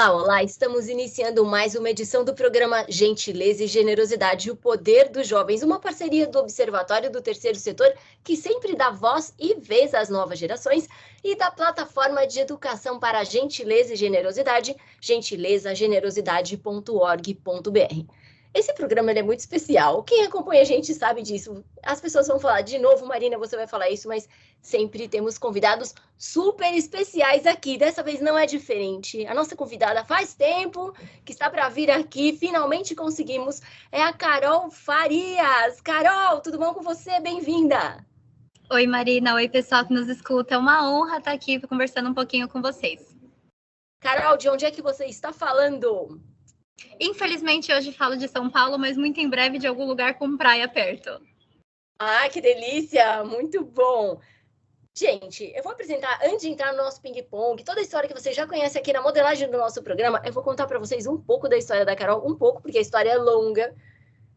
Olá, olá! Estamos iniciando mais uma edição do programa Gentileza e Generosidade, o Poder dos Jovens, uma parceria do Observatório do Terceiro Setor, que sempre dá voz e vez às novas gerações, e da Plataforma de Educação para a Gentileza e Generosidade, gentilezagenerosidade.org.br. Esse programa é muito especial. Quem acompanha a gente sabe disso. As pessoas vão falar de novo, Marina, você vai falar isso, mas sempre temos convidados super especiais aqui. Dessa vez não é diferente. A nossa convidada faz tempo que está para vir aqui. Finalmente conseguimos. É a Carol Farias. Carol, tudo bom com você? Bem-vinda. Oi, Marina. Oi, pessoal que nos escuta. É uma honra estar aqui conversando um pouquinho com vocês. Carol, de onde é que você está falando? Infelizmente, hoje falo de São Paulo, mas muito em breve de algum lugar com praia perto. Ah, que delícia! Muito bom! Gente, eu vou apresentar, antes de entrar no nosso ping-pong, toda a história que vocês já conhecem aqui na modelagem do nosso programa, eu vou contar para vocês um pouco da história da Carol, um pouco, porque a história é longa,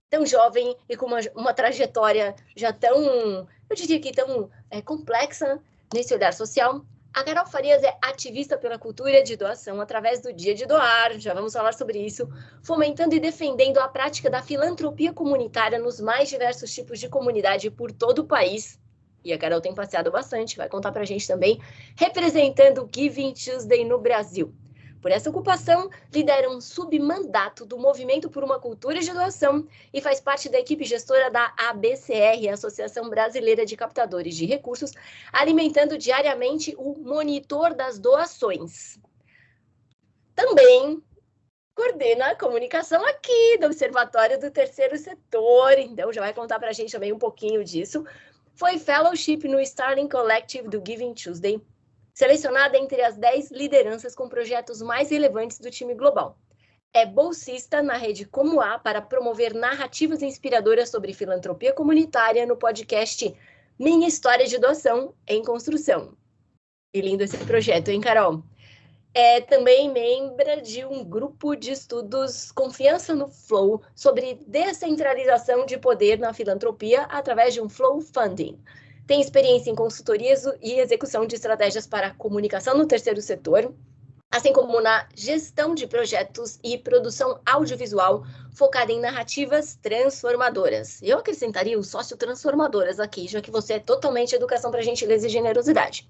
tão jovem e com uma trajetória já tão, eu diria que tão complexa nesse olhar social. A Carol Farias é ativista pela cultura de doação através do Dia de Doar, já vamos falar sobre isso, fomentando e defendendo a prática da filantropia comunitária nos mais diversos tipos de comunidade por todo o país. E a Carol tem passeado bastante, vai contar pra gente também, representando o Giving Tuesday no Brasil. Por essa ocupação, lidera um submandato do Movimento por uma Cultura de Doação e faz parte da equipe gestora da ABCR, Associação Brasileira de Captadores de Recursos, alimentando diariamente o monitor das doações. Também coordena a comunicação aqui do Observatório do Terceiro Setor, então já vai contar para a gente também um pouquinho disso. Foi fellowship no Starling Collective do Giving Tuesday, selecionada entre as 10 lideranças com projetos mais relevantes do time global. É bolsista na rede Como A para promover narrativas inspiradoras sobre filantropia comunitária no podcast Minha História de Doação em Construção. Que lindo esse projeto, hein, Carol? É também membro de um grupo de estudos Confiança no Flow sobre descentralização de poder na filantropia através de um Flow Funding. Tem experiência em consultorias e execução de estratégias para comunicação no terceiro setor, assim como na gestão de projetos e produção audiovisual focada em narrativas transformadoras. Eu acrescentaria o sócio-transformadoras aqui, já que você é totalmente educação para gentileza e generosidade.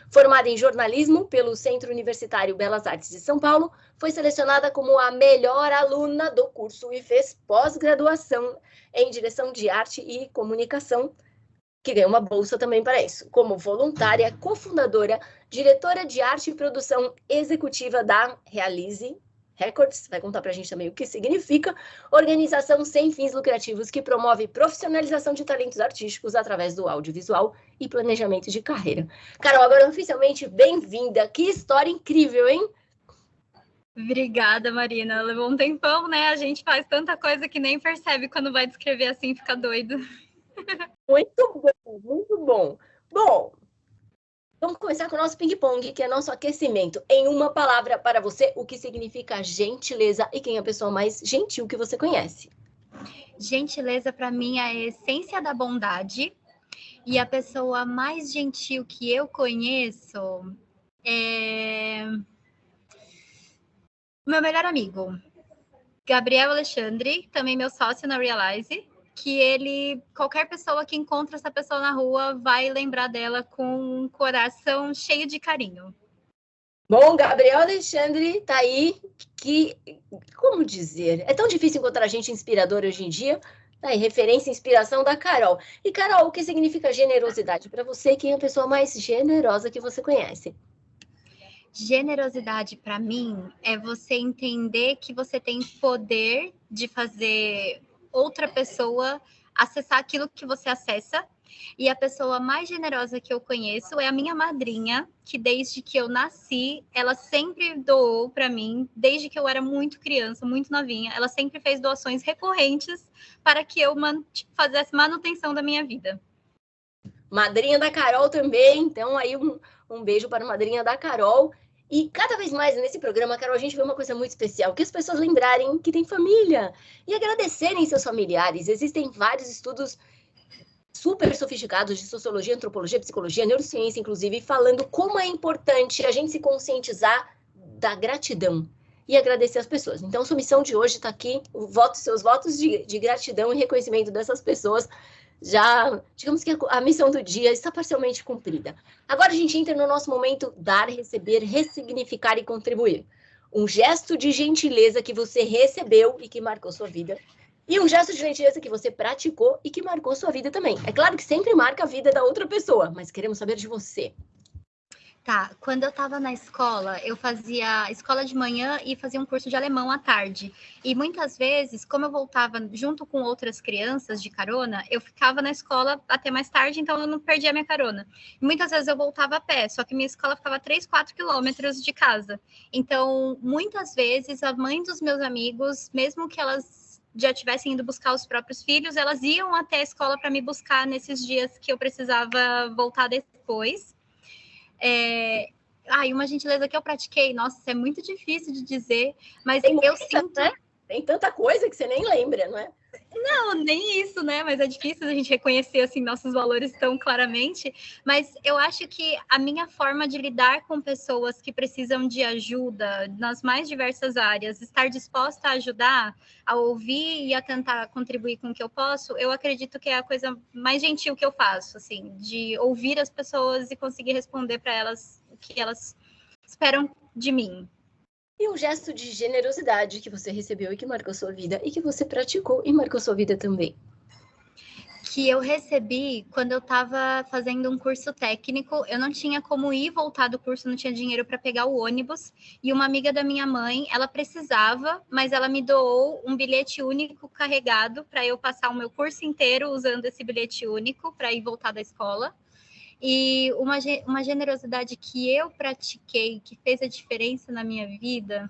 Formada em jornalismo pelo Centro Universitário Belas Artes de São Paulo, foi selecionada como a melhor aluna do curso e fez pós-graduação em direção de arte e comunicação, que ganhou uma bolsa também para isso, como voluntária, cofundadora, diretora de arte e produção executiva da Realize Records, vai contar para a gente também o que significa, organização sem fins lucrativos que promove profissionalização de talentos artísticos através do audiovisual e planejamento de carreira. Carol, agora oficialmente bem-vinda, que história incrível, hein? Obrigada, Marina. Levou um tempão, né? A gente faz tanta coisa que nem percebe quando vai descrever assim, fica doido. Muito bom, muito bom. Bom, vamos começar com o nosso ping-pong, que é nosso aquecimento. Em uma palavra para você, o que significa gentileza e quem é a pessoa mais gentil que você conhece? Gentileza, para mim, é a essência da bondade. E a pessoa mais gentil que eu conheço é meu melhor amigo, Gabriel Alexandre, também meu sócio na Realize, que ele, qualquer pessoa que encontra essa pessoa na rua vai lembrar dela com um coração cheio de carinho. Bom, Gabriel Alexandre tá aí, como dizer, é tão difícil encontrar gente inspiradora hoje em dia, tá aí, referência e inspiração da Carol. E Carol, o que significa generosidade para você? Quem é a pessoa mais generosa que você conhece? Generosidade, para mim, é você entender que você tem poder de fazer outra pessoa acessar aquilo que você acessa. E a pessoa mais generosa que eu conheço é a minha madrinha, que desde que eu nasci, ela sempre doou para mim, desde que eu era muito criança, muito novinha, ela sempre fez doações recorrentes para que eu fizesse manutenção da minha vida. Madrinha da Carol também, então aí um beijo para a madrinha da Carol. E cada vez mais nesse programa, Carol, a gente vê uma coisa muito especial, que as pessoas lembrarem que tem família e agradecerem seus familiares. Existem vários estudos super sofisticados de sociologia, antropologia, psicologia, neurociência, inclusive, falando como é importante a gente se conscientizar da gratidão. e agradecer as pessoas. Então, sua missão de hoje está aqui, seus votos de gratidão e reconhecimento dessas pessoas. Já, digamos que a missão do dia está parcialmente cumprida. Agora a gente entra no nosso momento dar, receber, ressignificar e contribuir. Um gesto de gentileza que você recebeu e que marcou sua vida. E um gesto de gentileza que você praticou e que marcou sua vida também. É claro que sempre marca a vida da outra pessoa, mas queremos saber de você. Tá, quando eu estava na escola, eu fazia escola de manhã e fazia um curso de alemão à tarde. E muitas vezes, como eu voltava junto com outras crianças de carona, eu ficava na escola até mais tarde, então eu não perdia a minha carona. E muitas vezes eu voltava a pé, só que minha escola ficava 3, 4 quilômetros de casa. Então, muitas vezes, a mãe dos meus amigos, mesmo que elas já tivessem ido buscar os próprios filhos, elas iam até a escola para me buscar nesses dias que eu precisava voltar depois. E uma gentileza que eu pratiquei, nossa, isso é muito difícil de dizer, mas eu sinto... Né? Tem tanta coisa que você nem lembra, não é? Não, nem isso, né? Mas é difícil a gente reconhecer, assim, nossos valores tão claramente. Mas eu acho que a minha forma de lidar com pessoas que precisam de ajuda nas mais diversas áreas, estar disposta a ajudar, a ouvir e a tentar contribuir com o que eu posso, eu acredito que é a coisa mais gentil que eu faço, assim, de ouvir as pessoas e conseguir responder para elas o que elas esperam de mim. E um gesto de generosidade que você recebeu e que marcou sua vida, e que você praticou e marcou sua vida também. Que eu recebi quando eu estava fazendo um curso técnico, eu não tinha como ir e voltar do curso, não tinha dinheiro para pegar o ônibus, e uma amiga da minha mãe, ela precisava, mas ela me doou um bilhete único carregado para eu passar o meu curso inteiro usando esse bilhete único para ir voltar da escola. E uma generosidade que eu pratiquei, que fez a diferença na minha vida.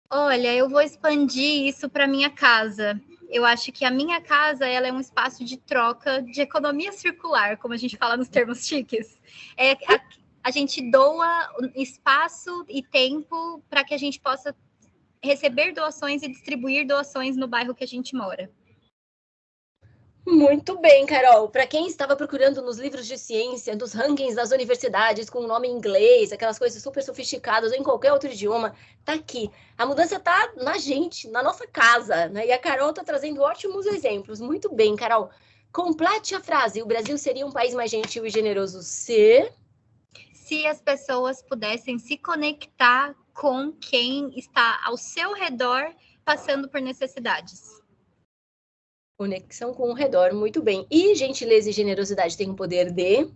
Olha, eu vou expandir isso para minha casa. Eu acho que a minha casa ela é um espaço de troca, de economia circular, como a gente fala nos termos chiques. A gente doa espaço e tempo para que a gente possa receber doações e distribuir doações no bairro que a gente mora. Muito bem, Carol. Para quem estava procurando nos livros de ciência, nos rankings das universidades com o nome em inglês, aquelas coisas super sofisticadas ou em qualquer outro idioma, tá aqui. A mudança tá na gente, na nossa casa, né? E a Carol tá trazendo ótimos exemplos. Muito bem, Carol. Complete a frase. O Brasil seria um país mais gentil e generoso se as pessoas pudessem se conectar com quem está ao seu redor passando por necessidades. Conexão com o redor, muito bem. E gentileza e generosidade têm o poder de?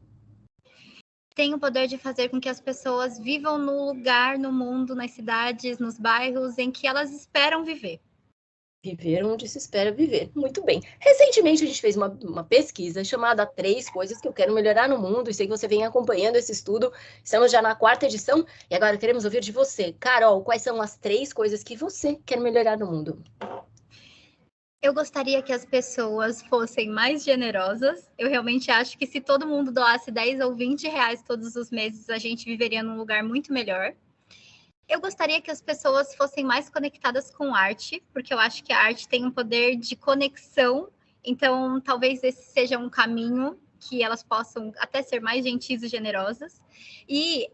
Tem o poder de fazer com que as pessoas vivam no lugar, no mundo, nas cidades, nos bairros em que elas esperam viver. Viver onde se espera viver. Muito bem. Recentemente a gente fez uma pesquisa chamada 3 coisas que eu quero melhorar no mundo, e sei que você vem acompanhando esse estudo. Estamos já na 4ª edição e agora queremos ouvir de você. Carol, quais são as 3 coisas que você quer melhorar no mundo? Eu gostaria que as pessoas fossem mais generosas. Eu realmente acho que se todo mundo doasse 10 ou 20 reais todos os meses, a gente viveria num lugar muito melhor. Eu gostaria que as pessoas fossem mais conectadas com arte, porque eu acho que a arte tem um poder de conexão. Então, talvez esse seja um caminho que elas possam até ser mais gentis e generosas. E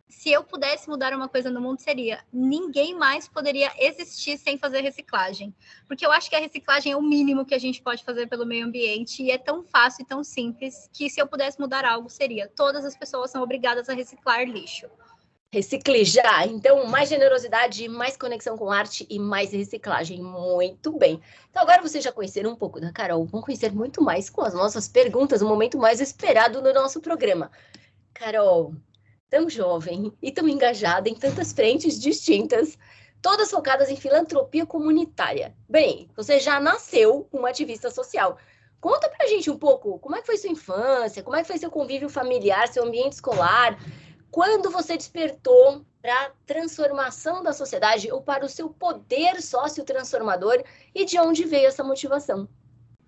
se eu pudesse mudar uma coisa no mundo, seria ninguém mais poderia existir sem fazer reciclagem. Porque eu acho que a reciclagem é o mínimo que a gente pode fazer pelo meio ambiente e é tão fácil e tão simples que se eu pudesse mudar algo, seria todas as pessoas são obrigadas a reciclar lixo. Reciclejar. Então, mais generosidade, mais conexão com arte e mais reciclagem. Muito bem. Então, agora vocês já conheceram um pouco da Carol. Vão conhecer muito mais com as nossas perguntas, o momento mais esperado no nosso programa. Carol, tão jovem e tão engajada em tantas frentes distintas, todas focadas em filantropia comunitária. Bem, você já nasceu uma ativista social. Conta pra gente um pouco, como é que foi sua infância, como é que foi seu convívio familiar, seu ambiente escolar, quando você despertou para a transformação da sociedade ou para o seu poder sócio-transformador e de onde veio essa motivação?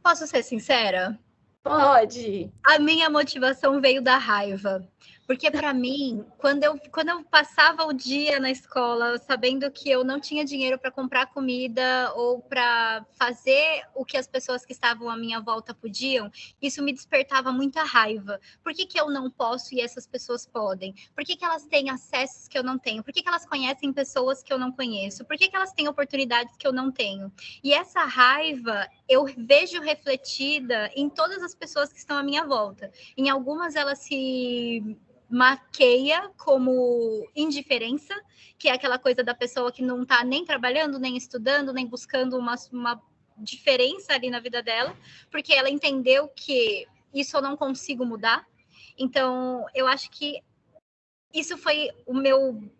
Posso ser sincera? Pode. A minha motivação veio da raiva. Porque para mim, quando eu passava o dia na escola, sabendo que eu não tinha dinheiro para comprar comida ou para fazer o que as pessoas que estavam à minha volta podiam, isso me despertava muita raiva. Por que que eu não posso e essas pessoas podem? Por que que elas têm acessos que eu não tenho? Por que que elas conhecem pessoas que eu não conheço? Por que que elas têm oportunidades que eu não tenho? E essa raiva eu vejo refletida em todas as pessoas que estão à minha volta. Em algumas elas se maqueia como indiferença, que é aquela coisa da pessoa que não está nem trabalhando, nem estudando, nem buscando uma diferença ali na vida dela, porque ela entendeu que isso eu não consigo mudar. Então, eu acho que isso foi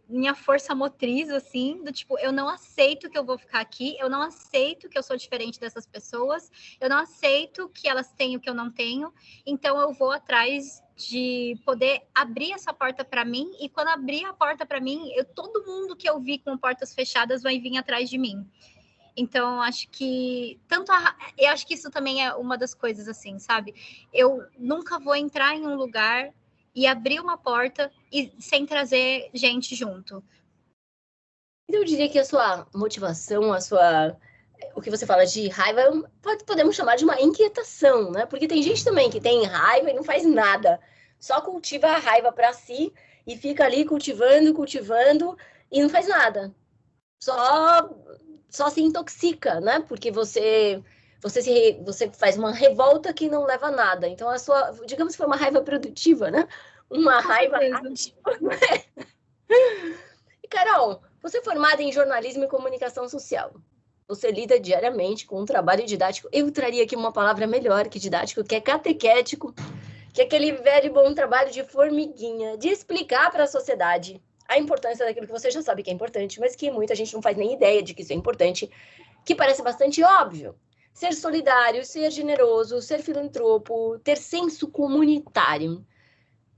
minha força motriz, assim, do tipo, eu não aceito que eu vou ficar aqui, eu não aceito que eu sou diferente dessas pessoas, eu não aceito que elas têm o que eu não tenho, então eu vou atrás de poder abrir essa porta para mim, e quando abrir a porta para mim, todo mundo que eu vi com portas fechadas vai vir atrás de mim. Então, acho que eu acho que isso também é uma das coisas, assim, sabe? Eu nunca vou entrar em um lugar e abrir uma porta e sem trazer gente junto. Eu diria que a sua motivação, o que você fala de raiva, podemos chamar de uma inquietação, né? Porque tem gente também que tem raiva e não faz nada, só cultiva a raiva para si e fica ali cultivando e não faz nada. Só se intoxica, né? Porque você faz uma revolta que não leva a nada. Então digamos que foi uma raiva produtiva, né? Uma raiva ativa, né? E Carol, você é formada em jornalismo e comunicação social. Você lida diariamente com um trabalho didático. Eu traria aqui uma palavra melhor que didático, que é catequético, que é aquele velho e bom trabalho de formiguinha, de explicar para a sociedade a importância daquilo que você já sabe que é importante, mas que muita gente não faz nem ideia de que isso é importante, que parece bastante óbvio. Ser solidário, ser generoso, ser filantropo, ter senso comunitário.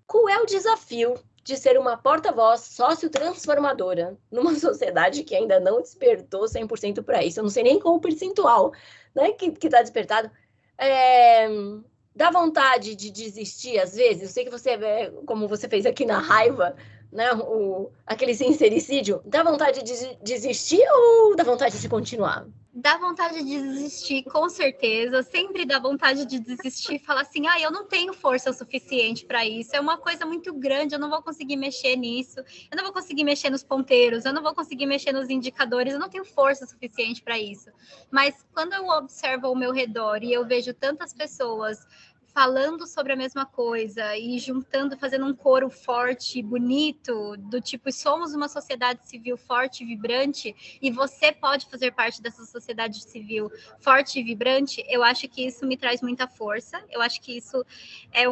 Qual é o desafio de ser uma porta-voz sócio-transformadora numa sociedade que ainda não despertou 100% para isso? Eu não sei nem qual o percentual, né, que está despertado. Dá vontade de desistir às vezes? Eu sei que você, como você fez aqui na raiva, né, aquele sincericídio, dá vontade de desistir ou dá vontade de continuar? Dá vontade de desistir, com certeza. Sempre dá vontade de desistir e falar assim: eu não tenho força suficiente para isso. É uma coisa muito grande, eu não vou conseguir mexer nisso. Eu não vou conseguir mexer nos ponteiros, eu não vou conseguir mexer nos indicadores, eu não tenho força suficiente para isso. Mas quando eu observo ao meu redor e eu vejo tantas pessoas falando sobre a mesma coisa e juntando, fazendo um coro forte, bonito, do tipo, somos uma sociedade civil forte e vibrante, e você pode fazer parte dessa sociedade civil forte e vibrante, eu acho que isso me traz muita força, eu acho que isso é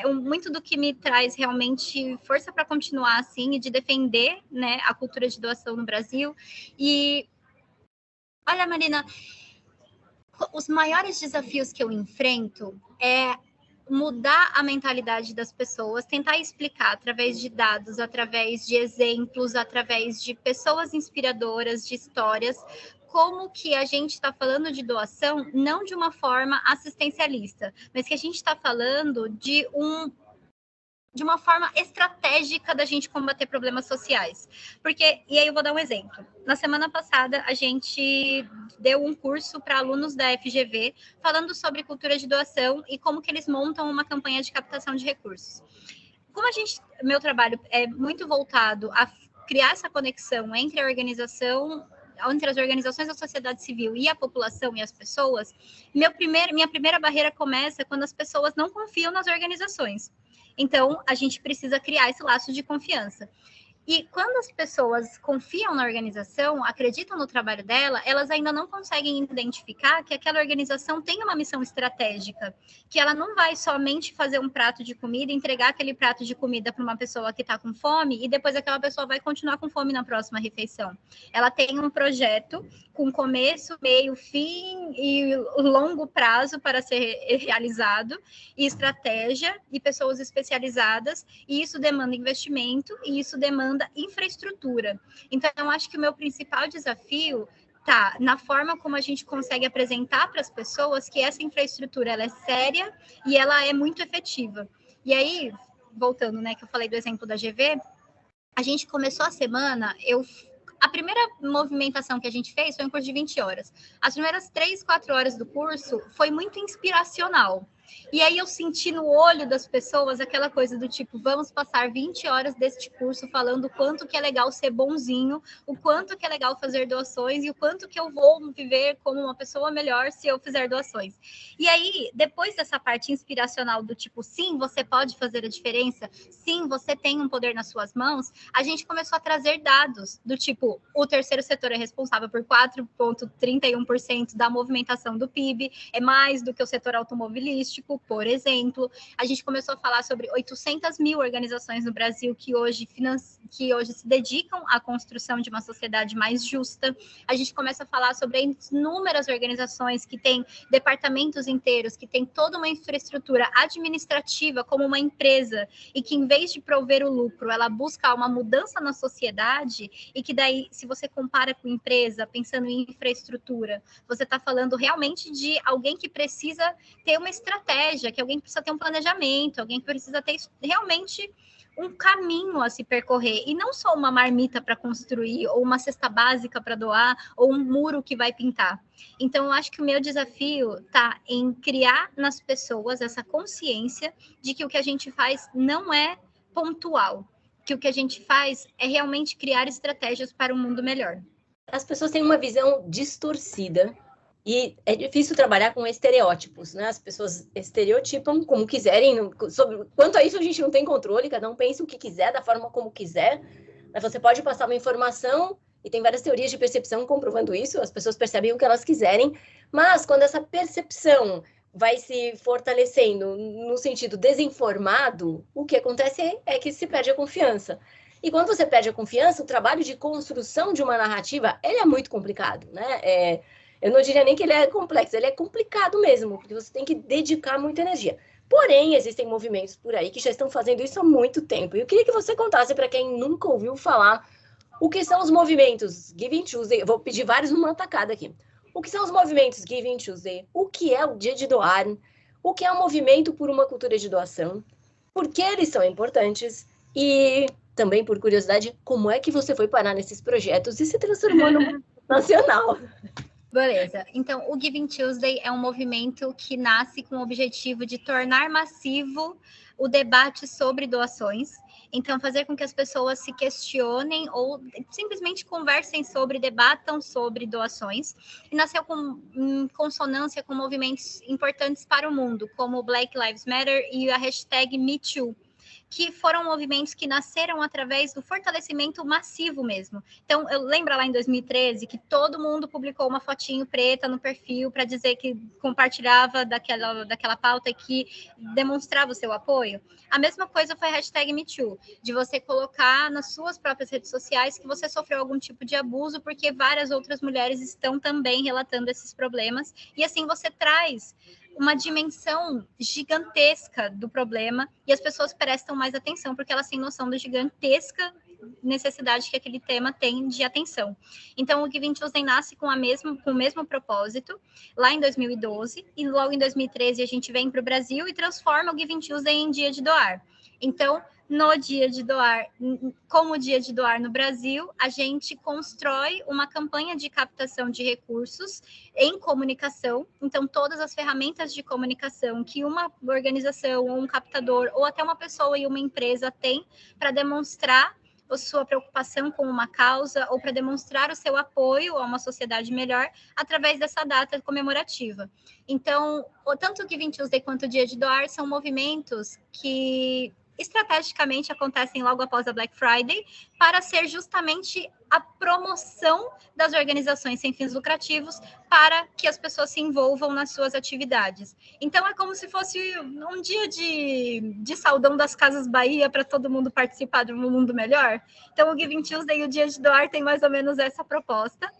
muito do que me traz realmente força para continuar assim e de defender, né, a cultura de doação no Brasil. E olha, Marina, os maiores desafios que eu enfrento é mudar a mentalidade das pessoas, tentar explicar através de dados, através de exemplos, através de pessoas inspiradoras, de histórias, como que a gente está falando de doação não de uma forma assistencialista, mas que a gente está falando de uma forma estratégica da gente combater problemas sociais. Porque, e aí eu vou dar um exemplo. Na semana passada, a gente deu um curso para alunos da FGV falando sobre cultura de doação e como que eles montam uma campanha de captação de recursos. Como meu trabalho é muito voltado a criar essa conexão entre entre as organizações da sociedade civil e a população e as pessoas, minha primeira barreira começa quando as pessoas não confiam nas organizações. Então, a gente precisa criar esse laço de confiança. E quando as pessoas confiam na organização, acreditam no trabalho dela, elas ainda não conseguem identificar que aquela organização tem uma missão estratégica, que ela não vai somente fazer um prato de comida, entregar aquele prato de comida para uma pessoa que está com fome e depois aquela pessoa vai continuar com fome na próxima refeição. Ela tem um projeto com começo, meio, fim e longo prazo para ser realizado, e estratégia e pessoas especializadas, e isso demanda investimento e isso demanda infraestrutura. Então, eu acho que o meu principal desafio está na forma como a gente consegue apresentar para as pessoas que essa infraestrutura ela é séria e ela é muito efetiva. E aí, voltando, né, que eu falei do exemplo da GV, a gente começou a semana, a primeira movimentação que a gente fez foi um curso de 20 horas. As primeiras 3, 4 horas do curso foi muito inspiracional. E aí eu senti no olho das pessoas aquela coisa do tipo, vamos passar 20 horas deste curso falando o quanto que é legal ser bonzinho, o quanto que é legal fazer doações e o quanto que eu vou viver como uma pessoa melhor se eu fizer doações. E aí, depois dessa parte inspiracional do tipo, sim, você pode fazer a diferença, sim, você tem um poder nas suas mãos, a gente começou a trazer dados do tipo, o terceiro setor é responsável por 4,31% da movimentação do PIB, é mais do que o setor automobilístico, por exemplo. A gente começou a falar sobre 800 mil organizações no Brasil que hoje se dedicam à construção de uma sociedade mais justa. A gente começa a falar sobre inúmeras organizações que têm departamentos inteiros, que têm toda uma infraestrutura administrativa como uma empresa e que, em vez de prover o lucro, ela busca uma mudança na sociedade e que daí, se você compara com empresa, pensando em infraestrutura, você está falando realmente de alguém que precisa ter uma estratégia, que alguém precisa ter um planejamento, alguém que precisa ter realmente um caminho a se percorrer, e não só uma marmita para construir, ou uma cesta básica para doar, ou um muro que vai pintar. Então, eu acho que o meu desafio está em criar nas pessoas essa consciência de que o que a gente faz não é pontual, que o que a gente faz é realmente criar estratégias para um mundo melhor. As pessoas têm uma visão distorcida e é difícil trabalhar com estereótipos, né? As pessoas estereotipam como quiserem. Quanto a isso, a gente não tem controle, cada um pensa o que quiser, da forma como quiser. Mas você pode passar uma informação, e tem várias teorias de percepção comprovando isso, as pessoas percebem o que elas quiserem, mas quando essa percepção vai se fortalecendo no sentido desinformado, o que acontece é que se perde a confiança. E quando você perde a confiança, o trabalho de construção de uma narrativa, ele é muito complicado, né? Eu não diria nem que ele é complexo, ele é complicado mesmo, porque você tem que dedicar muita energia. Porém, existem movimentos por aí que já estão fazendo isso há muito tempo. E eu queria que você contasse para quem nunca ouviu falar o que são os movimentos Giving Tuesday. Eu vou pedir vários numa tacada aqui. O que são os movimentos Giving Tuesday? O que é o Dia de Doar? O que é o movimento por uma cultura de doação? Por que eles são importantes? E também, por curiosidade, como é que você foi parar nesses projetos e se transformou no nacional? Beleza. Então, o Giving Tuesday é um movimento que nasce com o objetivo de tornar massivo o debate sobre doações. Então, fazer com que as pessoas se questionem ou simplesmente conversem sobre, debatam sobre doações. E nasceu em consonância com movimentos importantes para o mundo, como o Black Lives Matter e a hashtag MeToo, que foram movimentos que nasceram através do fortalecimento massivo mesmo. Então, eu lembro lá em 2013 que todo mundo publicou uma fotinho preta no perfil para dizer que compartilhava daquela pauta e que demonstrava o seu apoio. A mesma coisa foi a hashtag MeToo, de você colocar nas suas próprias redes sociais que você sofreu algum tipo de abuso, porque várias outras mulheres estão também relatando esses problemas, e assim você traz uma dimensão gigantesca do problema e as pessoas prestam mais atenção porque elas têm noção da gigantesca necessidade que aquele tema tem de atenção. Então, o Giving Tuesday nasce com o mesmo propósito, lá em 2012, e logo em 2013 a gente vem para o Brasil e transforma o Giving Tuesday em Dia de Doar. Então, no Dia de Doar, como o Dia de Doar no Brasil, a gente constrói uma campanha de captação de recursos em comunicação. Então, todas as ferramentas de comunicação que uma organização, ou um captador, ou até uma pessoa e uma empresa tem para demonstrar a sua preocupação com uma causa ou para demonstrar o seu apoio a uma sociedade melhor através dessa data comemorativa. Então, tanto o Giving Tuesday quanto o Dia de Doar são movimentos que estrategicamente acontecem logo após a Black Friday para ser justamente a promoção das organizações sem fins lucrativos para que as pessoas se envolvam nas suas atividades. Então, é como se fosse um dia de saudão das Casas Bahia para todo mundo participar de um mundo melhor. Então, o Giving Tuesday e o Dia de Doar tem mais ou menos essa proposta.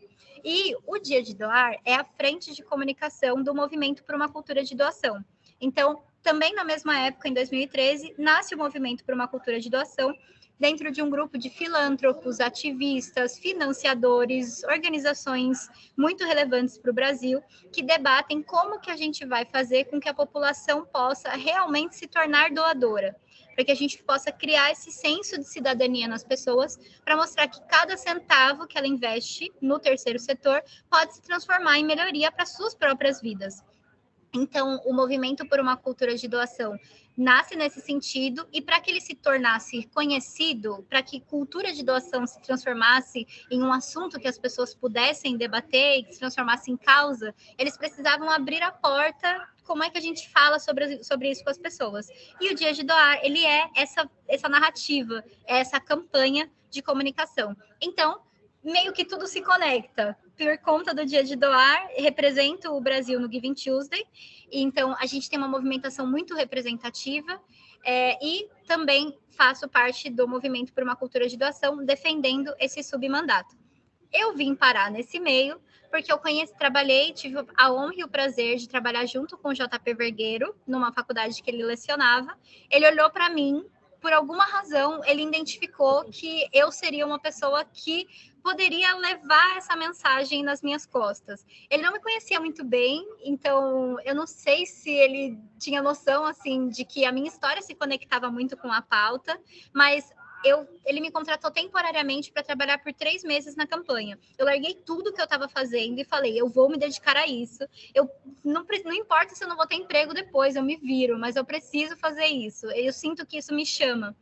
E o Dia de Doar é a frente de comunicação do movimento por uma cultura de doação. Então, também na mesma época, em 2013, nasce o movimento por uma cultura de doação, dentro de um grupo de filântropos, ativistas, financiadores, organizações muito relevantes para o Brasil, que debatem como que a gente vai fazer com que a população possa realmente se tornar doadora. para que a gente possa criar esse senso de cidadania nas pessoas, para mostrar que cada centavo que ela investe no terceiro setor pode se transformar em melhoria para suas próprias vidas. Então, o movimento por uma cultura de doação nasce nesse sentido, e para que ele se tornasse conhecido, para que cultura de doação se transformasse em um assunto que as pessoas pudessem debater e que se transformasse em causa, eles precisavam abrir a porta. Como é que a gente fala sobre isso com as pessoas? E o Dia de Doar, ele é essa narrativa, é essa campanha de comunicação. Então, meio que tudo se conecta. Por conta do Dia de Doar, represento o Brasil no Giving Tuesday, então a gente tem uma movimentação muito representativa, e também faço parte do movimento por uma cultura de doação, defendendo esse submandato. Eu vim parar nesse meio porque eu trabalhei, tive a honra e o prazer de trabalhar junto com o JP Vergueiro, numa faculdade que ele lecionava. Ele olhou para mim, por alguma razão, ele identificou que eu seria uma pessoa que poderia levar essa mensagem nas minhas costas. Ele não me conhecia muito bem, então eu não sei se ele tinha noção assim de que a minha história se conectava muito com a pauta, mas ele me contratou temporariamente para trabalhar por 3 meses na campanha. Eu larguei tudo que eu estava fazendo e falei, eu vou me dedicar a isso. Não importa se eu não vou ter emprego depois, eu me viro, mas eu preciso fazer isso. Eu sinto que isso me chama.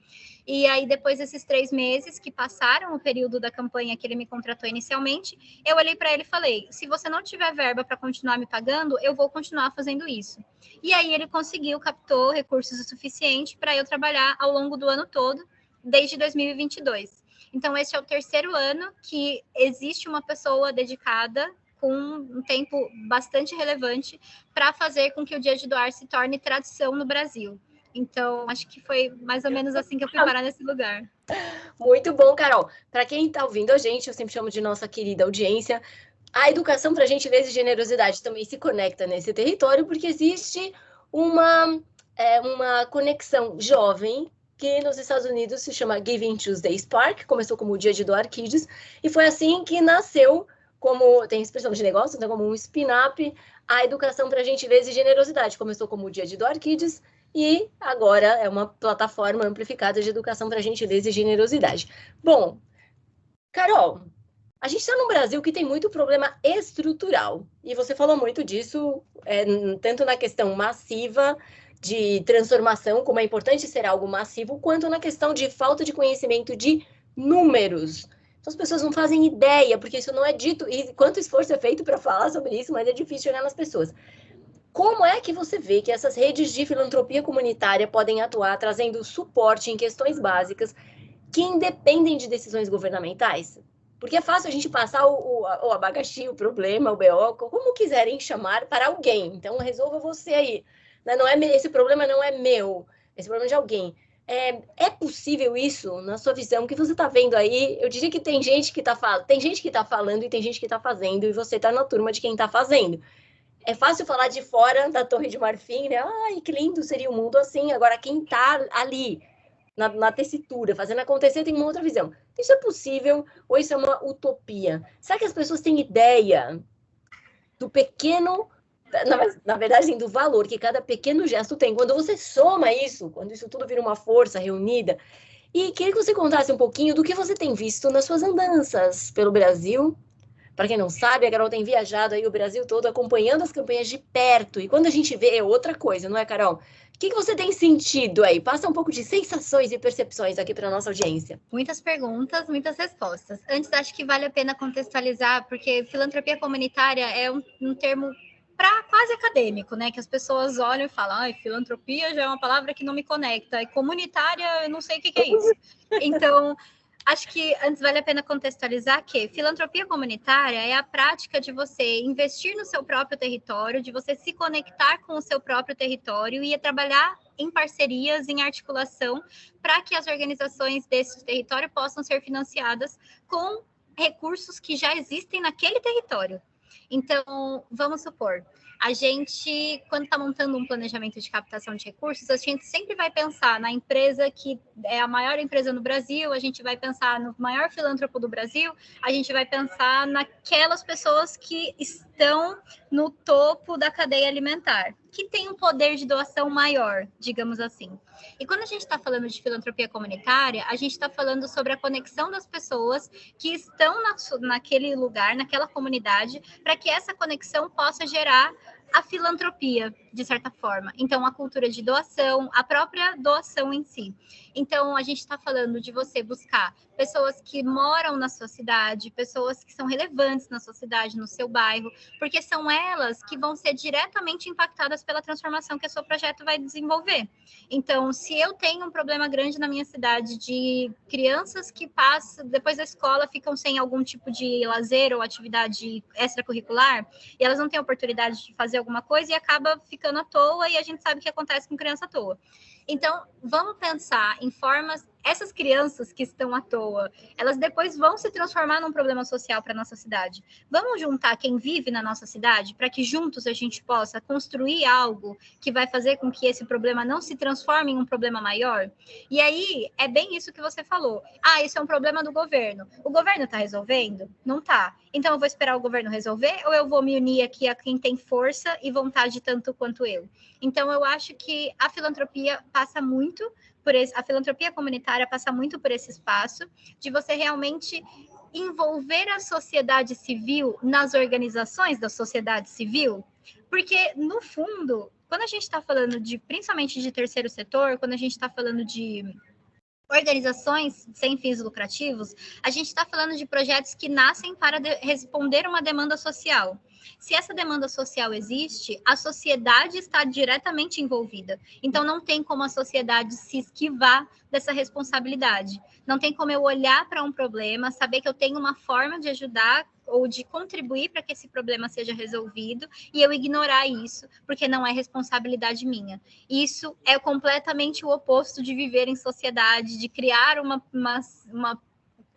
E aí, depois desses 3 meses que passaram o período da campanha que ele me contratou inicialmente, eu olhei para ele e falei, se você não tiver verba para continuar me pagando, eu vou continuar fazendo isso. E aí ele captou recursos o suficiente para eu trabalhar ao longo do ano todo, desde 2022. Então, esse é o 3º ano que existe uma pessoa dedicada com um tempo bastante relevante para fazer com que o Dia de Doar se torne tradição no Brasil. Então, acho que foi mais ou menos assim que eu fui parar nesse lugar. Muito bom, Carol. Para quem está ouvindo a gente, eu sempre chamo de nossa querida audiência, a educação para gentileza e generosidade também se conecta nesse território, porque existe uma conexão jovem que nos Estados Unidos se chama Giving Tuesday Spark, começou como o Dia de Doar Kids, e foi assim que nasceu, como tem expressão de negócio, então como um spin-up, a educação para gentileza e generosidade. Começou como o Dia de Doar Kids, e agora é uma plataforma amplificada de educação para gentileza e generosidade. Bom, Carol, a gente está num Brasil que tem muito problema estrutural, e você falou muito disso, tanto na questão massiva de transformação, como é importante ser algo massivo, quanto na questão de falta de conhecimento de números. Então, as pessoas não fazem ideia, porque isso não é dito, e quanto esforço é feito para falar sobre isso, mas é difícil chegar nas pessoas. Como é que você vê que essas redes de filantropia comunitária podem atuar trazendo suporte em questões básicas que independem de decisões governamentais? Porque é fácil a gente passar o abacaxi, o problema, o BO, como quiserem chamar, para alguém. Então, resolva você aí. Não é, esse problema não é meu, esse problema é de alguém. É possível isso, na sua visão, que você está vendo aí? Eu diria que tem gente que está falando e tem gente que está fazendo, e você está na turma de quem está fazendo. É fácil falar de fora da Torre de Marfim, né? Ai, que lindo seria o mundo assim. Agora, quem está ali, na tessitura, fazendo acontecer, tem uma outra visão. Isso é possível ou isso é uma utopia? Será que as pessoas têm ideia do pequeno... Na verdade, do valor que cada pequeno gesto tem. Quando você soma isso, quando isso tudo vira uma força reunida. E queria que você contasse um pouquinho do que você tem visto nas suas andanças pelo Brasil. Para quem não sabe, a Carol tem viajado aí o Brasil todo acompanhando as campanhas de perto. E quando a gente vê, é outra coisa, não é, Carol? O que você tem sentido aí? Passa um pouco de sensações e percepções aqui para a nossa audiência. Muitas perguntas, muitas respostas. Antes, acho que vale a pena contextualizar, porque filantropia comunitária é um termo para quase acadêmico, né? Que as pessoas olham e falam, ai, filantropia já é uma palavra que não me conecta, e comunitária, eu não sei o que é isso. Então, acho que antes vale a pena contextualizar que filantropia comunitária é a prática de você investir no seu próprio território, de você se conectar com o seu próprio território e trabalhar em parcerias, em articulação, para que as organizações desse território possam ser financiadas com recursos que já existem naquele território. Então, vamos supor, a gente, quando está montando um planejamento de captação de recursos, a gente sempre vai pensar na empresa que é a maior empresa no Brasil, a gente vai pensar no maior filântropo do Brasil, a gente vai pensar naquelas pessoas que estão no topo da cadeia alimentar, que tem um poder de doação maior, digamos assim. E quando a gente está falando de filantropia comunitária, a gente está falando sobre a conexão das pessoas que estão naquele lugar, naquela comunidade, para que essa conexão possa gerar a filantropia, de certa forma. Então, a cultura de doação, a própria doação em si. Então, a gente está falando de você buscar pessoas que moram na sua cidade, pessoas que são relevantes na sua cidade, no seu bairro, porque são elas que vão ser diretamente impactadas pela transformação que o seu projeto vai desenvolver. Então, se eu tenho um problema grande na minha cidade de crianças que passam, depois da escola, ficam sem algum tipo de lazer ou atividade extracurricular, e elas não têm oportunidade de fazer alguma coisa e acaba ficando à toa, e a gente sabe o que acontece com criança à toa. Então, vamos pensar em formas... Essas crianças que estão à toa, elas depois vão se transformar num problema social para a nossa cidade. Vamos juntar quem vive na nossa cidade para que juntos a gente possa construir algo que vai fazer com que esse problema não se transforme em um problema maior? E aí, é bem isso que você falou. Ah, isso é um problema do governo. O governo está resolvendo? Não está. Então, eu vou esperar o governo resolver ou eu vou me unir aqui a quem tem força e vontade tanto quanto eu? Então, eu acho que a filantropia passa muito a filantropia comunitária passa muito por esse espaço de você realmente envolver a sociedade civil nas organizações da sociedade civil, porque, no fundo, quando a gente está falando principalmente de terceiro setor, quando a gente está falando de organizações sem fins lucrativos, a gente está falando de projetos que nascem para responder uma demanda social. Se essa demanda social existe, a sociedade está diretamente envolvida. Então, não tem como a sociedade se esquivar dessa responsabilidade. Não tem como eu olhar para um problema, saber que eu tenho uma forma de ajudar ou de contribuir para que esse problema seja resolvido e eu ignorar isso, porque não é responsabilidade minha. Isso é completamente o oposto de viver em sociedade, de criar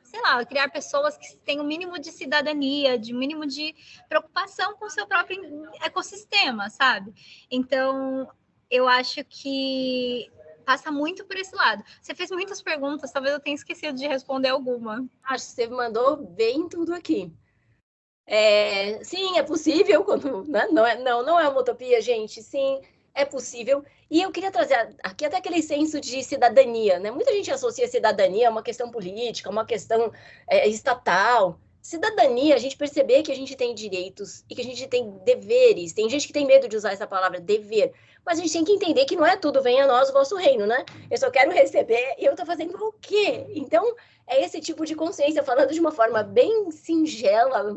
sei lá, criar pessoas que têm um mínimo de cidadania, de um mínimo de preocupação com o seu próprio ecossistema, sabe? Então, eu acho que passa muito por esse lado. Você fez muitas perguntas, talvez eu tenha esquecido de responder alguma. Acho que você mandou bem tudo aqui. Sim, é possível, né? Não é uma utopia, gente. Sim, é possível. E eu queria trazer aqui até aquele senso de cidadania, né? Muita gente associa cidadania a uma questão política, uma questão estatal. Cidadania, a gente perceber que a gente tem direitos e que a gente tem deveres. Tem gente que tem medo de usar essa palavra dever, mas a gente tem que entender que não é tudo venha a nós o vosso reino, né? Eu só quero receber e eu tô fazendo o quê? Então, é esse tipo de consciência, falando de uma forma bem singela,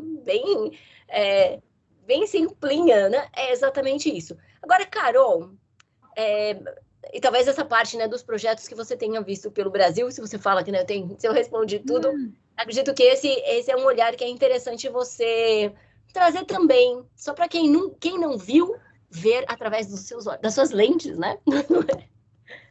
bem simplinha, né? É exatamente isso. Agora, Carol, e talvez essa parte, né, dos projetos que você tenha visto pelo Brasil, se você fala que, né, se eu respondi tudo, acredito que esse é um olhar que é interessante você trazer também, só para quem não viu, ver através das suas lentes, né?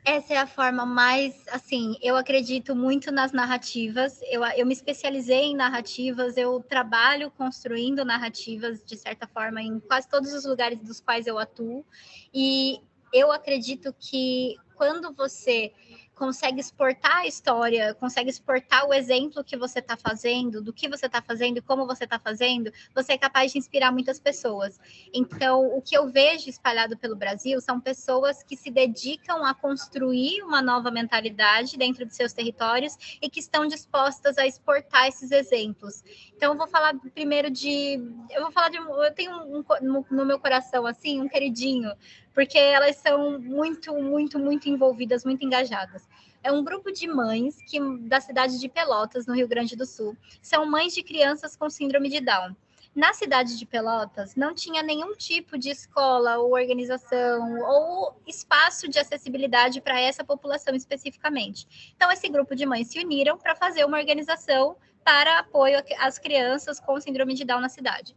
Essa é a forma mais, assim, eu acredito muito nas narrativas, eu me especializei em narrativas, eu trabalho construindo narrativas, de certa forma, em quase todos os lugares dos quais eu atuo, e eu acredito que quando você consegue exportar a história, consegue exportar o exemplo que você está fazendo, do que você está fazendo e como você está fazendo, você é capaz de inspirar muitas pessoas. Então, o que eu vejo espalhado pelo Brasil são pessoas que se dedicam a construir uma nova mentalidade dentro de seus territórios e que estão dispostas a exportar esses exemplos. Então, eu vou falar primeiro eu tenho no meu coração, assim, um queridinho, porque elas são muito, muito, muito envolvidas, muito engajadas. É um grupo de mães da cidade de Pelotas, no Rio Grande do Sul. São mães de crianças com síndrome de Down. Na cidade de Pelotas, não tinha nenhum tipo de escola ou organização ou espaço de acessibilidade para essa população especificamente. Então, esse grupo de mães se uniram para fazer uma organização para apoio às crianças com síndrome de Down na cidade.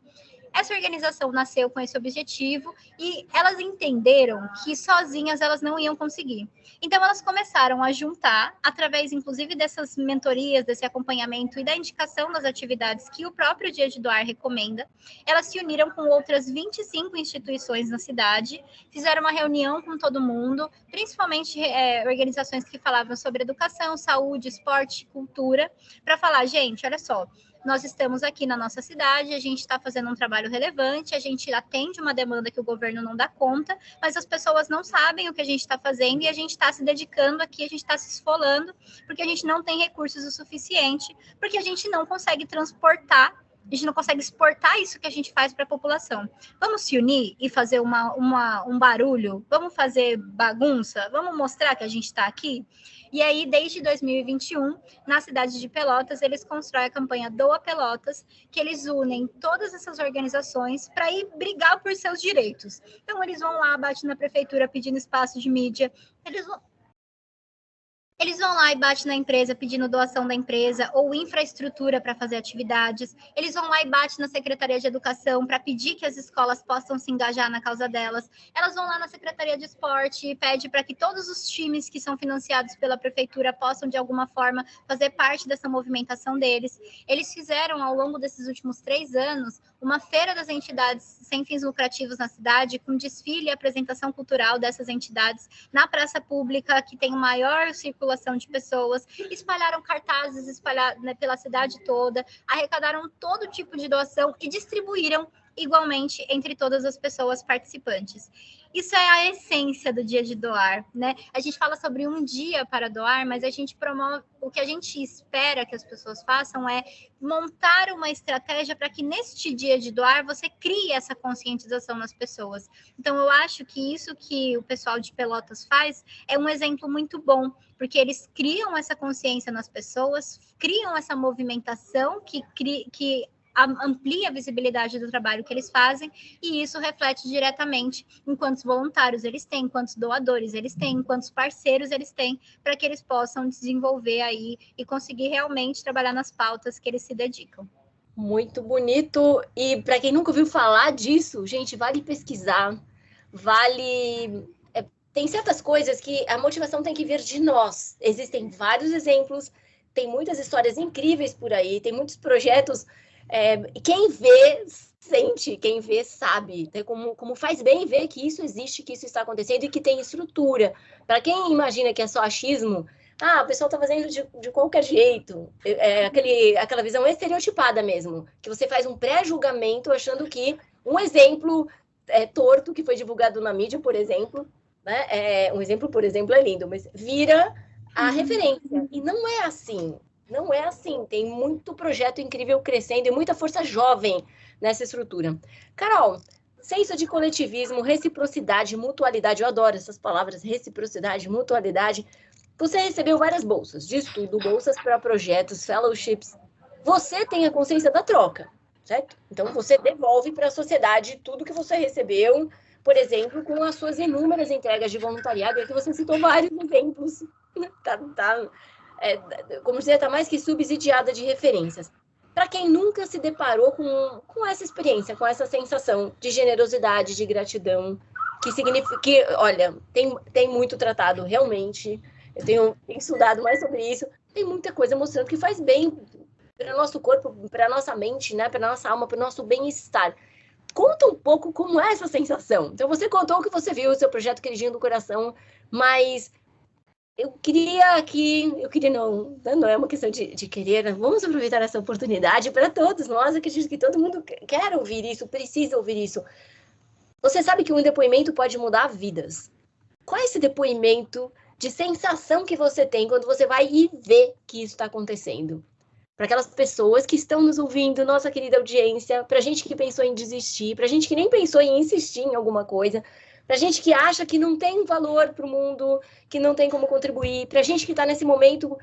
Essa organização nasceu com esse objetivo e elas entenderam que sozinhas elas não iam conseguir. Então, elas começaram a juntar, através, inclusive, dessas mentorias, desse acompanhamento e da indicação das atividades que o próprio Dia de Doar recomenda. Elas se uniram com outras 25 instituições na cidade, fizeram uma reunião com todo mundo, principalmente organizações que falavam sobre educação, saúde, esporte, cultura, para falar, gente, olha só, nós estamos aqui na nossa cidade, a gente está fazendo um trabalho relevante, a gente atende uma demanda que o governo não dá conta, mas as pessoas não sabem o que a gente está fazendo e a gente está se dedicando aqui, a gente está se esfolando, porque a gente não tem recursos o suficiente, porque a gente não consegue transportar, a gente não consegue exportar isso que a gente faz para a população. Vamos se unir e fazer um barulho? Vamos fazer bagunça? Vamos mostrar que a gente está aqui? E aí, desde 2021, na cidade de Pelotas, eles constroem a campanha Doa Pelotas, que eles unem todas essas organizações para ir brigar por seus direitos. Então, eles vão lá, batem na prefeitura pedindo espaço de mídia, eles vão lá e batem na empresa pedindo doação da empresa ou infraestrutura para fazer atividades. Eles vão lá e batem na Secretaria de Educação para pedir que as escolas possam se engajar na causa delas. Elas vão lá na Secretaria de Esporte e pedem para que todos os times que são financiados pela prefeitura possam, de alguma forma, fazer parte dessa movimentação deles. Eles fizeram, ao longo desses últimos 3 anos, uma feira das entidades sem fins lucrativos na cidade, com desfile e apresentação cultural dessas entidades na praça pública, que tem o maior circulação de pessoas, espalharam cartazes pela cidade toda, arrecadaram todo tipo de doação e distribuíram igualmente entre todas as pessoas participantes. Isso é a essência do dia de doar, né? A gente fala sobre um dia para doar, mas a gente promove, o que a gente espera que as pessoas façam é montar uma estratégia para que neste dia de doar você crie essa conscientização nas pessoas. Então, eu acho que isso que o pessoal de Pelotas faz é um exemplo muito bom, porque eles criam essa consciência nas pessoas, criam essa movimentação que amplia a visibilidade do trabalho que eles fazem, e isso reflete diretamente em quantos voluntários eles têm, quantos doadores eles têm, quantos parceiros eles têm, para que eles possam desenvolver aí e conseguir realmente trabalhar nas pautas que eles se dedicam. Muito bonito, e para quem nunca ouviu falar disso, gente, vale pesquisar, tem certas coisas que a motivação tem que vir de nós. Existem vários exemplos, tem muitas histórias incríveis por aí, tem muitos projetos. Quem vê, sente, quem vê, sabe. Como faz bem ver que isso existe, que isso está acontecendo e que tem estrutura. Para quem imagina que é só achismo, o pessoal está fazendo de qualquer jeito. Aquela visão estereotipada mesmo, que você faz um pré-julgamento achando que um exemplo torto que foi divulgado na mídia, por exemplo, né? Um exemplo, por exemplo, é lindo, mas vira a referência. E não é assim. Não é assim, tem muito projeto incrível crescendo e muita força jovem nessa estrutura. Carol, senso de coletivismo, reciprocidade, mutualidade, eu adoro essas palavras, reciprocidade, mutualidade. Você recebeu várias bolsas de estudo, bolsas para projetos, fellowships. Você tem a consciência da troca, certo? Então, você devolve para a sociedade tudo que você recebeu, por exemplo, com as suas inúmeras entregas de voluntariado, e aqui você citou vários exemplos. Como dizer, está mais que subsidiada de referências. Para quem nunca se deparou com essa experiência, com essa sensação de generosidade, de gratidão, que significa que, olha, tem muito tratado, realmente, eu tenho estudado mais sobre isso, tem muita coisa mostrando que faz bem para o nosso corpo, para a nossa mente, né, para a nossa alma, para o nosso bem-estar. Conta um pouco como é essa sensação. Então, você contou o que você viu, o seu projeto Queridinho do Coração, mas eu queria não é uma questão de querer, vamos aproveitar essa oportunidade para todos nós, acredito que todo mundo quer ouvir isso, precisa ouvir isso. Você sabe que um depoimento pode mudar vidas. Qual é esse depoimento de sensação que você tem quando você vai e vê que isso está acontecendo? Para aquelas pessoas que estão nos ouvindo, nossa querida audiência, para a gente que pensou em desistir, para a gente que nem pensou em insistir em alguma coisa, para a gente que acha que não tem valor para o mundo, que não tem como contribuir, para a gente que está nesse momento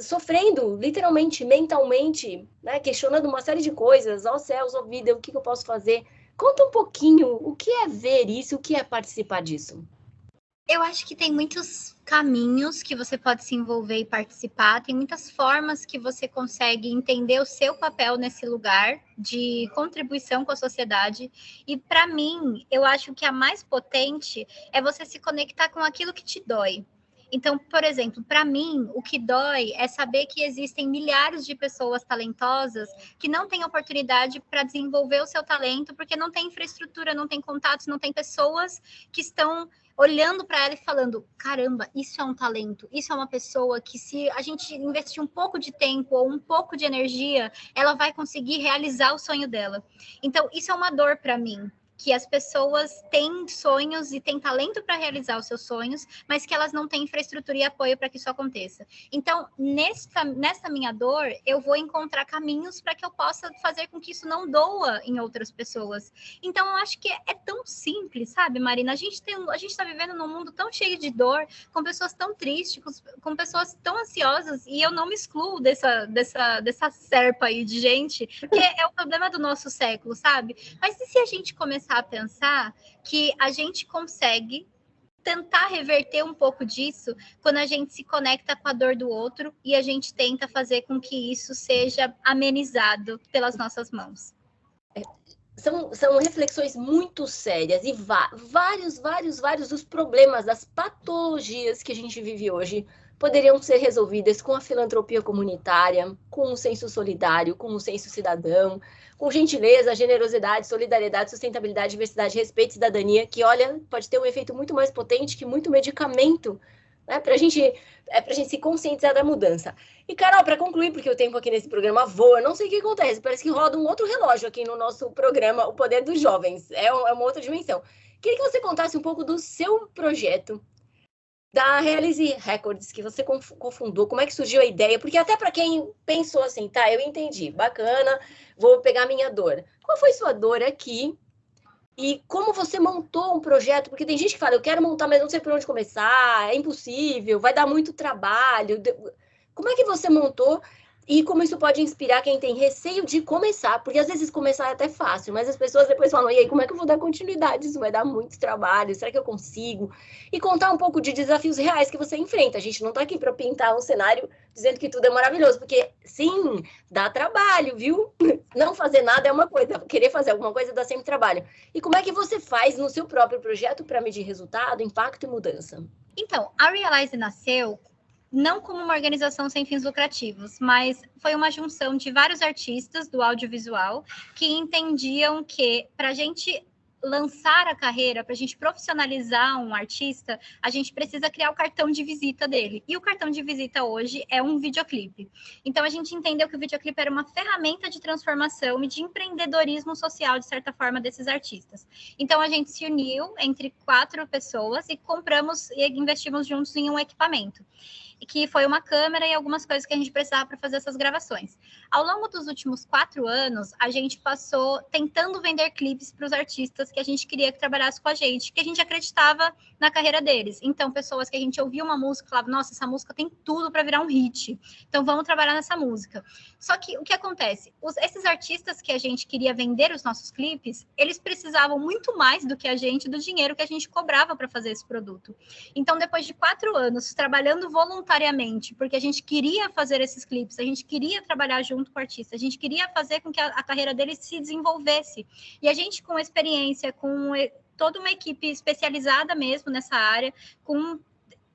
sofrendo, literalmente, mentalmente, né, questionando uma série de coisas, ó céus, ó vida, o que eu posso fazer? Conta um pouquinho o que é ver isso, o que é participar disso. Eu acho que tem muitos caminhos que você pode se envolver e participar, tem muitas formas que você consegue entender o seu papel nesse lugar de contribuição com a sociedade. E para mim, eu acho que a mais potente é você se conectar com aquilo que te dói. Então, por exemplo, para mim, o que dói é saber que existem milhares de pessoas talentosas que não têm oportunidade para desenvolver o seu talento, porque não tem infraestrutura, não tem contatos, não tem pessoas que estão olhando para ela e falando, caramba, isso é um talento, isso é uma pessoa que se a gente investir um pouco de tempo ou um pouco de energia, ela vai conseguir realizar o sonho dela. Então, isso é uma dor para mim, que as pessoas têm sonhos e têm talento para realizar os seus sonhos, mas que elas não têm infraestrutura e apoio para que isso aconteça. Então, nessa minha dor, eu vou encontrar caminhos para que eu possa fazer com que isso não doa em outras pessoas. Então, eu acho que é tão simples, sabe, Marina? A gente está vivendo num mundo tão cheio de dor, com pessoas tão tristes, com pessoas tão ansiosas, e eu não me excluo dessa serpa aí de gente, que é o problema do nosso século, sabe? Mas e se a gente começar a pensar que a gente consegue tentar reverter um pouco disso quando a gente se conecta com a dor do outro e a gente tenta fazer com que isso seja amenizado pelas nossas mãos? São reflexões muito sérias e vários dos problemas, das patologias que a gente vive hoje poderiam ser resolvidas com a filantropia comunitária, com um senso solidário, com um senso cidadão, com gentileza, generosidade, solidariedade, sustentabilidade, diversidade, respeito e cidadania, que, olha, pode ter um efeito muito mais potente que muito medicamento, né, para a gente se conscientizar da mudança. E, Carol, para concluir, porque o tempo aqui nesse programa voa, não sei o que acontece, parece que roda um outro relógio aqui no nosso programa, O Poder dos Jovens, é uma outra dimensão. Queria que você contasse um pouco do seu projeto, da Realize Records, que você cofundou, como é que surgiu a ideia? Porque até para quem pensou assim, tá, eu entendi, bacana, vou pegar minha dor. Qual foi sua dor aqui? E como você montou um projeto? Porque tem gente que fala, eu quero montar, mas não sei por onde começar, é impossível, vai dar muito trabalho. Como é que você montou? E como isso pode inspirar quem tem receio de começar? Porque às vezes começar é até fácil, mas as pessoas depois falam, e aí, como é que eu vou dar continuidade? Isso vai dar muito trabalho, será que eu consigo? E contar um pouco de desafios reais que você enfrenta. A gente não está aqui para pintar um cenário dizendo que tudo é maravilhoso, porque sim, dá trabalho, viu? Não fazer nada é uma coisa, querer fazer alguma coisa dá sempre trabalho. E como é que você faz no seu próprio projeto para medir resultado, impacto e mudança? Então, a Realize nasceu não como uma organização sem fins lucrativos, mas foi uma junção de vários artistas do audiovisual que entendiam que para a gente lançar a carreira, para a gente profissionalizar um artista, a gente precisa criar o cartão de visita dele. E o cartão de visita hoje é um videoclipe. Então a gente entendeu que o videoclipe era uma ferramenta de transformação e de empreendedorismo social, de certa forma, desses artistas. Então a gente se uniu entre 4 pessoas e compramos e investimos juntos em um equipamento, que foi uma câmera e algumas coisas que a gente precisava para fazer essas gravações. Ao longo dos últimos 4 anos, a gente passou tentando vender clipes para os artistas que a gente queria que trabalhasse com a gente, que a gente acreditava na carreira deles. Então, pessoas que a gente ouvia uma música e falava, nossa, essa música tem tudo para virar um hit, então vamos trabalhar nessa música. Só que o que acontece? Esses artistas que a gente queria vender os nossos clipes, eles precisavam muito mais do que a gente, do dinheiro que a gente cobrava para fazer esse produto. Então, depois de 4 anos trabalhando voluntariamente, porque a gente queria fazer esses clipes, a gente queria trabalhar junto com o artista, a gente queria fazer com que a carreira dele se desenvolvesse. E a gente, com experiência, com toda uma equipe especializada mesmo nessa área, com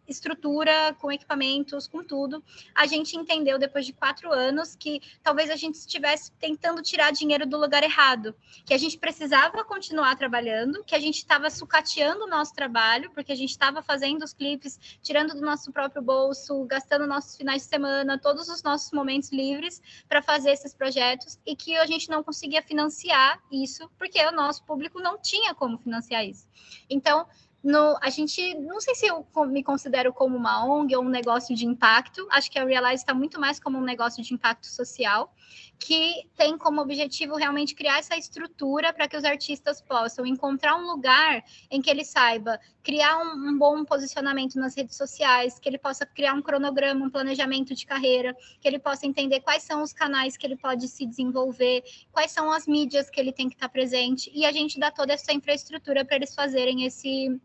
estrutura, com equipamentos, com tudo, a gente entendeu depois de 4 anos que talvez a gente estivesse tentando tirar dinheiro do lugar errado, que a gente precisava continuar trabalhando, que a gente estava sucateando o nosso trabalho, porque a gente estava fazendo os clipes, tirando do nosso próprio bolso, gastando nossos finais de semana, todos os nossos momentos livres para fazer esses projetos, e que a gente não conseguia financiar isso, porque o nosso público não tinha como financiar isso. Então, a gente, não sei se eu me considero como uma ONG ou um negócio de impacto, acho que a Realize está muito mais como um negócio de impacto social, que tem como objetivo realmente criar essa estrutura para que os artistas possam encontrar um lugar em que ele saiba criar um bom posicionamento nas redes sociais, que ele possa criar um cronograma, um planejamento de carreira, que ele possa entender quais são os canais que ele pode se desenvolver, quais são as mídias que ele tem que estar presente, e a gente dá toda essa infraestrutura para eles fazerem esse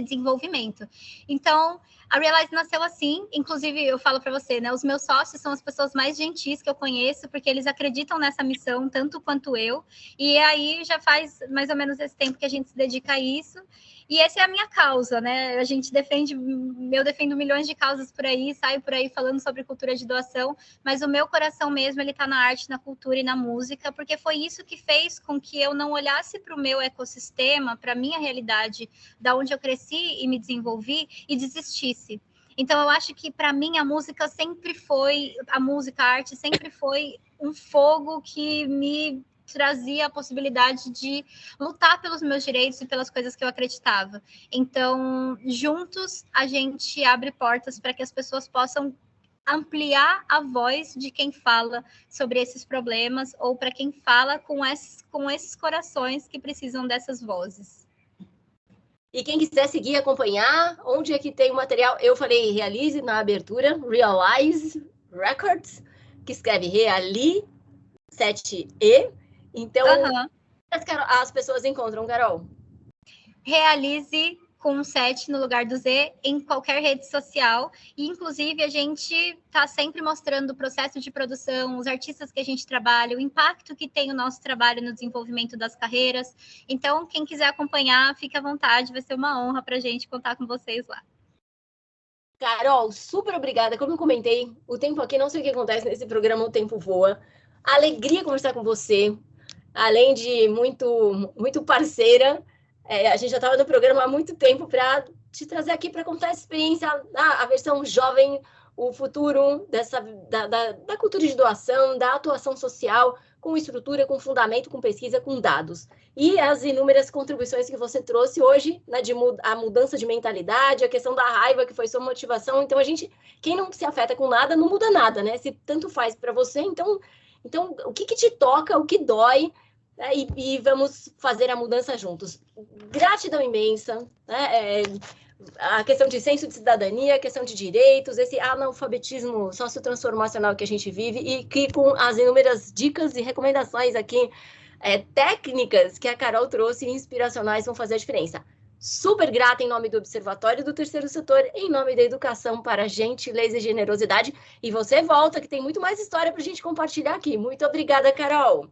desenvolvimento. Então, a Realize nasceu assim, inclusive eu falo para você, né, os meus sócios são as pessoas mais gentis que eu conheço, porque eles acreditam nessa missão tanto quanto eu, e aí já faz mais ou menos esse tempo que a gente se dedica a isso, E essa é a minha causa, né? Eu defendo milhões de causas por aí, saio por aí falando sobre cultura de doação, mas o meu coração mesmo, ele tá na arte, na cultura e na música, porque foi isso que fez com que eu não olhasse para o meu ecossistema, para a minha realidade, da onde eu cresci e me desenvolvi, e desistisse. Então, eu acho que, para mim, a arte sempre foi um fogo que me trazia a possibilidade de lutar pelos meus direitos e pelas coisas que eu acreditava. Então, juntos, a gente abre portas para que as pessoas possam ampliar a voz de quem fala sobre esses problemas ou para quem fala com esses corações que precisam dessas vozes. E quem quiser seguir e acompanhar, onde é que tem o material? Eu falei Realize na abertura, Realize Records, que escreve Reali, 7E. Então, as pessoas encontram, Carol? Realize com um 7 no lugar do Z em qualquer rede social. E, inclusive, a gente está sempre mostrando o processo de produção, os artistas que a gente trabalha, o impacto que tem o nosso trabalho no desenvolvimento das carreiras. Então, quem quiser acompanhar, fique à vontade. Vai ser uma honra para a gente contar com vocês lá. Carol, super obrigada. Como eu comentei, o tempo aqui, não sei o que acontece nesse programa, o tempo voa. Alegria conversar com você. Além de muito parceira, a gente já estava no programa há muito tempo para te trazer aqui para contar a experiência, a versão jovem, o futuro da cultura de doação, da atuação social, com estrutura, com fundamento, com pesquisa, com dados. E as inúmeras contribuições que você trouxe hoje, né, a mudança de mentalidade, a questão da raiva, que foi sua motivação. Então, quem não se afeta com nada, não muda nada, né? Se tanto faz para você, então, o que te toca, o que dói, né? E vamos fazer a mudança juntos. Gratidão imensa, né? A questão de senso de cidadania, a questão de direitos, esse analfabetismo sociotransformacional que a gente vive e que com as inúmeras dicas e recomendações aqui, técnicas que a Carol trouxe, inspiracionais, vão fazer a diferença. Super grata em nome do Observatório do Terceiro Setor, em nome da educação para gentileza e generosidade. E você volta, que tem muito mais história para a gente compartilhar aqui. Muito obrigada, Carol.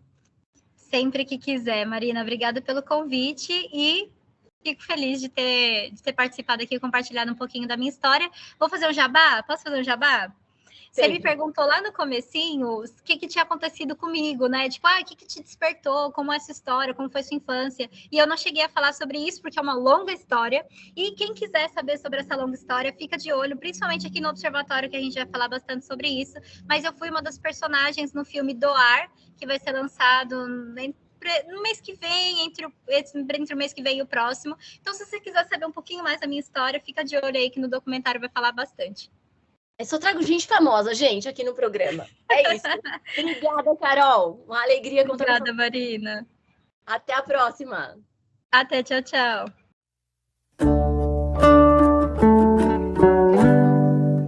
Sempre que quiser, Marina. Obrigada pelo convite e fico feliz de ter participado aqui e compartilhado um pouquinho da minha história. Vou fazer um jabá? Posso fazer um jabá? Você me perguntou lá no comecinho o que tinha acontecido comigo, né? Tipo, o que te despertou? Como é essa história? Como foi sua infância? E eu não cheguei a falar sobre isso, porque é uma longa história. E quem quiser saber sobre essa longa história, fica de olho, principalmente aqui no Observatório, que a gente vai falar bastante sobre isso. Mas eu fui uma das personagens no filme Doar, que vai ser lançado no mês que vem, entre o mês que vem e o próximo. Então, se você quiser saber um pouquinho mais da minha história, fica de olho aí que no documentário vai falar bastante. Eu só trago gente famosa, gente, aqui no programa. É isso. Obrigada, Carol. Uma alegria contar com você. Obrigada, Marina. Até a próxima. Até, tchau, tchau.